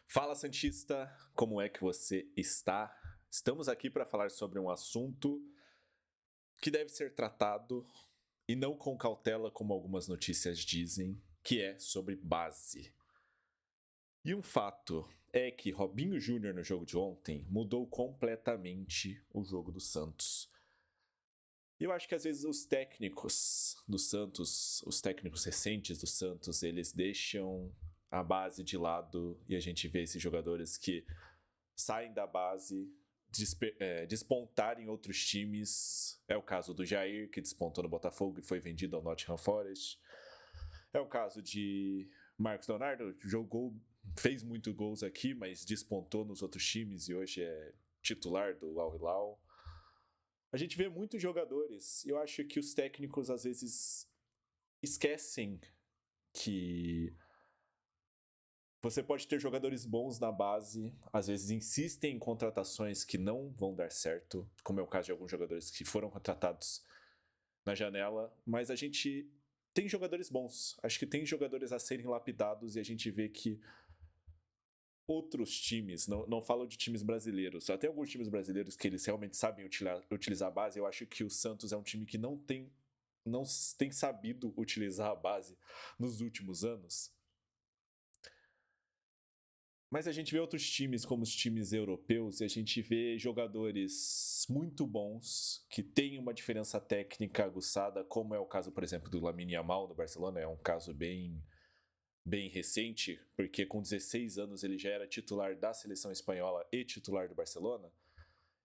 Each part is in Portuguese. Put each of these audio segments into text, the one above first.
Fala, Santista! Como é que você está? Estamos aqui para falar sobre um assunto que deve ser tratado e não com cautela, como algumas notícias dizem, que é sobre base. E um fato é que Robinho Júnior no jogo de ontem mudou completamente o jogo do Santos. E eu acho que às vezes os técnicos do Santos, os técnicos recentes do Santos, eles deixam a base de lado e a gente vê esses jogadores que saem da base, despontar em outros times. É o caso do Jair, que despontou no Botafogo e foi vendido ao Nottingham Forest. É o caso de Marcos Leonardo, fez muitos gols aqui, mas despontou nos outros times e hoje é titular do Al Hilal. A gente vê muitos jogadores. Eu acho que os técnicos às vezes esquecem que você pode ter jogadores bons na base, às vezes insistem em contratações que não vão dar certo, como é o caso de alguns jogadores que foram contratados na janela, mas a gente tem jogadores bons. Acho que tem jogadores a serem lapidados e a gente vê que outros times, não falo de times brasileiros, só tem alguns times brasileiros que eles realmente sabem utilizar a base. Eu acho que o Santos é um time que não tem sabido utilizar a base nos últimos anos. Mas a gente vê outros times, como os times europeus, e a gente vê jogadores muito bons, que têm uma diferença técnica aguçada, como é o caso, por exemplo, do Lamine Yamal no Barcelona. É um caso bem recente, porque com 16 anos ele já era titular da seleção espanhola e titular do Barcelona.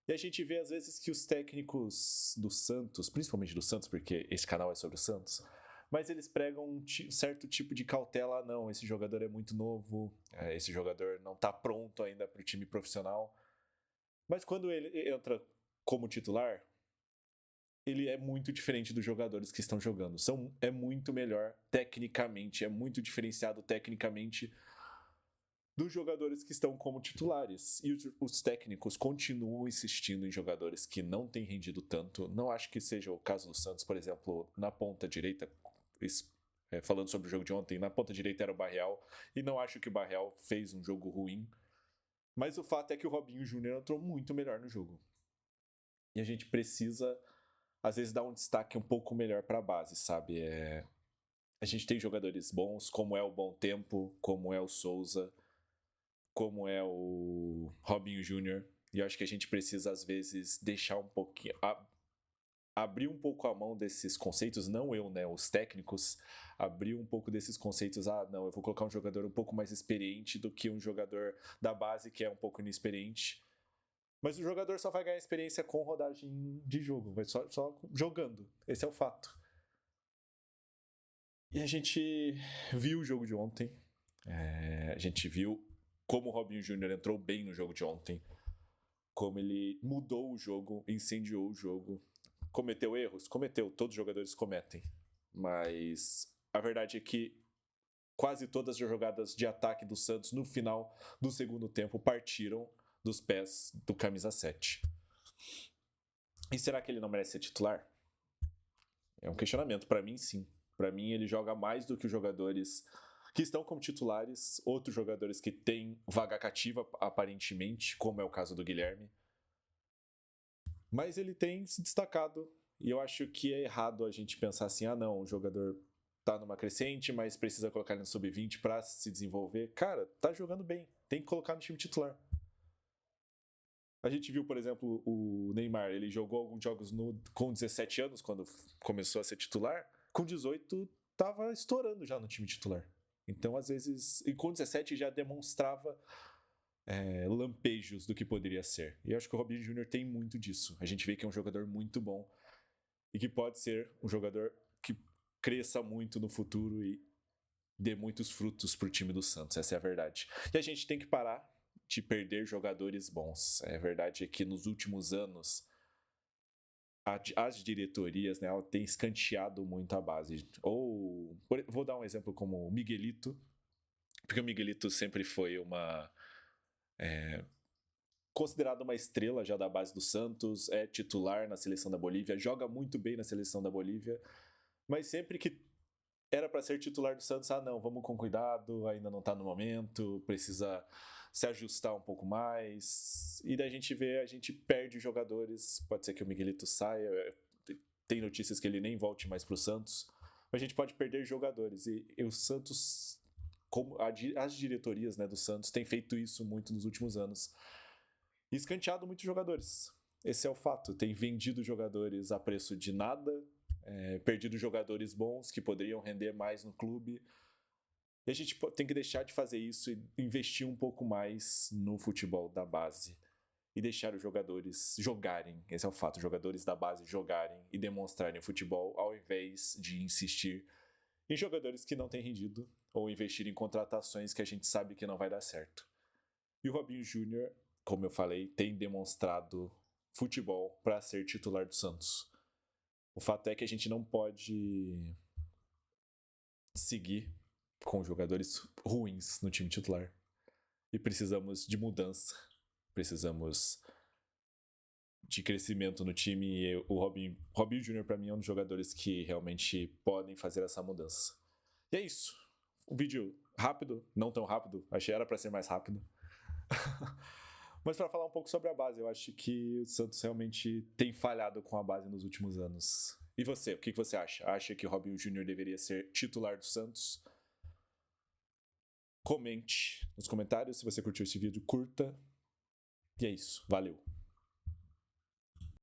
E a gente vê, às vezes, que os técnicos do Santos, principalmente do Santos, porque esse canal é sobre o Santos, mas eles pregam um certo tipo de cautela. Não, esse jogador é muito novo, esse jogador não está pronto ainda para o time profissional. Mas quando ele entra como titular, ele é muito diferente dos jogadores que estão jogando. É muito melhor tecnicamente, é muito diferenciado tecnicamente dos jogadores que estão como titulares. E os técnicos continuam insistindo em jogadores que não têm rendido tanto. Não acho que seja o caso do Santos, por exemplo, na ponta direita, falando sobre o jogo de ontem, na ponta direita era o Barreal, e não acho que o Barreal fez um jogo ruim. Mas o fato é que o Robinho Júnior entrou muito melhor no jogo. E a gente precisa, às vezes, dar um destaque um pouco melhor para a base, sabe? A gente tem jogadores bons, como é o Bom Tempo, como é o Souza, como é o Robinho Júnior. E eu acho que a gente precisa, às vezes, deixar um pouquinho. Abrir um pouco a mão desses conceitos, não eu, né? Os técnicos, abrir um pouco desses conceitos. Não, eu vou colocar um jogador um pouco mais experiente do que um jogador da base que é um pouco inexperiente. Mas o jogador só vai ganhar experiência com rodagem de jogo, vai só jogando. Esse é o fato. E a gente viu o jogo de ontem. A gente viu como o Robinho Júnior entrou bem no jogo de ontem. Como ele mudou o jogo, incendiou o jogo. Cometeu erros? Cometeu, todos os jogadores cometem. Mas a verdade é que quase todas as jogadas de ataque do Santos no final do segundo tempo partiram dos pés do camisa 7. E será que ele não merece ser titular? É um questionamento. Para mim, sim. Para mim, ele joga mais do que os jogadores que estão como titulares, outros jogadores que têm vaga cativa, aparentemente, como é o caso do Guilherme. Mas ele tem se destacado, e eu acho que é errado a gente pensar assim: não, o jogador tá numa crescente, mas precisa colocar ele no sub-20 para se desenvolver. Cara, tá jogando bem, tem que colocar no time titular. A gente viu, por exemplo, o Neymar, ele jogou alguns jogos com 17 anos, quando começou a ser titular. Com 18, tava estourando já no time titular. Então, às vezes, e com 17 já demonstrava lampejos do que poderia ser. E eu acho que o Robinho Júnior tem muito disso. A gente vê que é um jogador muito bom e que pode ser um jogador que cresça muito no futuro e dê muitos frutos pro time do Santos. Essa é a verdade. E a gente tem que parar de perder jogadores bons. A verdade é que nos últimos anos as diretorias, né, ela tem escanteado muito a base. Vou dar um exemplo como o Miguelito, porque o Miguelito sempre foi considerado uma estrela já da base do Santos, é titular na seleção da Bolívia, joga muito bem na seleção da Bolívia, mas sempre que era para ser titular do Santos, não, vamos com cuidado, ainda não tá no momento, precisa se ajustar um pouco mais. E daí a gente perde jogadores, pode ser que o Miguelito saia, tem notícias que ele nem volte mais pro Santos, mas a gente pode perder jogadores. E o Santos, como as diretorias, né, do Santos têm feito isso muito nos últimos anos. E escanteado muitos jogadores. Esse é o fato. Tem vendido jogadores a preço de nada, perdido jogadores bons que poderiam render mais no clube. E a gente tem que deixar de fazer isso e investir um pouco mais no futebol da base. E deixar os jogadores jogarem. Esse é o fato. Os jogadores da base jogarem e demonstrarem futebol ao invés de insistir em jogadores que não têm rendido ou investir em contratações que a gente sabe que não vai dar certo. E o Robinho Júnior, como eu falei, tem demonstrado futebol para ser titular do Santos. O fato é que a gente não pode seguir com jogadores ruins no time titular. E precisamos de mudança. Precisamos de crescimento no time. E o Robinho Júnior, para mim, é um dos jogadores que realmente podem fazer essa mudança. E é isso. Um vídeo rápido, não tão rápido. Achei que era para ser mais rápido. Mas para falar um pouco sobre a base, eu acho que o Santos realmente tem falhado com a base nos últimos anos. E você, o que você acha? Acha que o Robinho Júnior deveria ser titular do Santos? Comente nos comentários. Se você curtiu esse vídeo, curta. E é isso. Valeu.